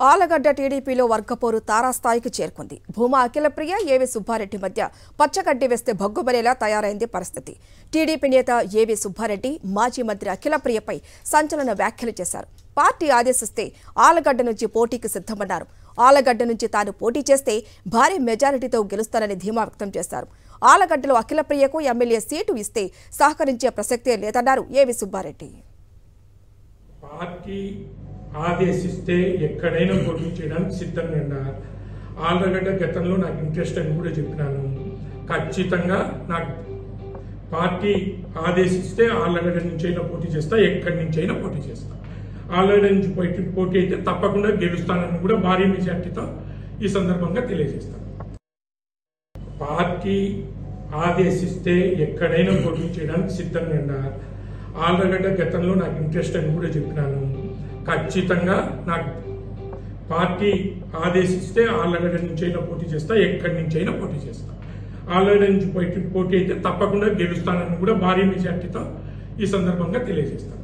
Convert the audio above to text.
ఆలగడ్డ టీడీపీలో వర్గపోరు తారాస్థాయికి చేరుకుంది. భూమా అఖిలప్రియ, ఏవి సుబ్బారెడ్డి మధ్య పచ్చగడ్డి వేస్తే భగ్గుబలేలా తయారైంది పరిస్థితి. టీడీపీ నేత ఏవి సుబ్బారెడ్డి మాజీ మంత్రి అఖిలప్రియపై సంచలన వ్యాఖ్యలు చేశారు. పార్టీ ఆదేశిస్తే ఆలగడ్డ నుంచి పోటీకి సిద్ధమన్నారు. ఆలగడ్డ నుంచి తాను పోటీ చేస్తే భారీ మెజారిటీతో గెలుస్తానని ధీమా వ్యక్తం చేశారు. ఆలగడ్డలో అఖిలప్రియకు ఎమ్మెల్యే సీటు ఇస్తే సహకరించే ప్రసక్తే లేదన్నారు ఏవి సుబ్బారెడ్డి. పార్టీ ఆదేశిస్తే ఎక్కడైనా పోటీ చేయడానికి సిద్ధంగా ఉన్నారు. ఆలగడ్డ గతంలో నాకు ఇంట్రెస్ట్ అని కూడా చెప్పినాను. ఖచ్చితంగా నాకు పార్టీ ఆదేశిస్తే ఆలగడ్డ నుంచి అయినా పోటీ చేస్తా, ఎక్కడి నుంచి అయినా పోటీ చేస్తా. ఆలగడ్డ నుంచి పోటీ అయితే తప్పకుండా గెలుస్తానని కూడా భారీ మెజార్టీతో ఈ సందర్భంగా తెలియజేస్తాను. పార్టీ ఆదేశిస్తే ఎక్కడైనా పోటీ చేయడానికి సిద్ధంగా ఉన్నారు. ఆలగడ్డ గతంలో నాకు ఇంట్రెస్ట్ అని కూడా చెప్పినాను. ఖచ్చితంగా నాకు పార్టీ ఆదేశిస్తే ఆలగడ్డ నుంచి అయినా పోటీ చేస్తా, ఎక్కడి నుంచి అయినా పోటీ చేస్తా. ఆలగడ్డ నుంచి పోటీ అయితే తప్పకుండా గెలుస్తానని కూడా భారీ మెజార్టీతో ఈ సందర్భంగా తెలియజేస్తాను.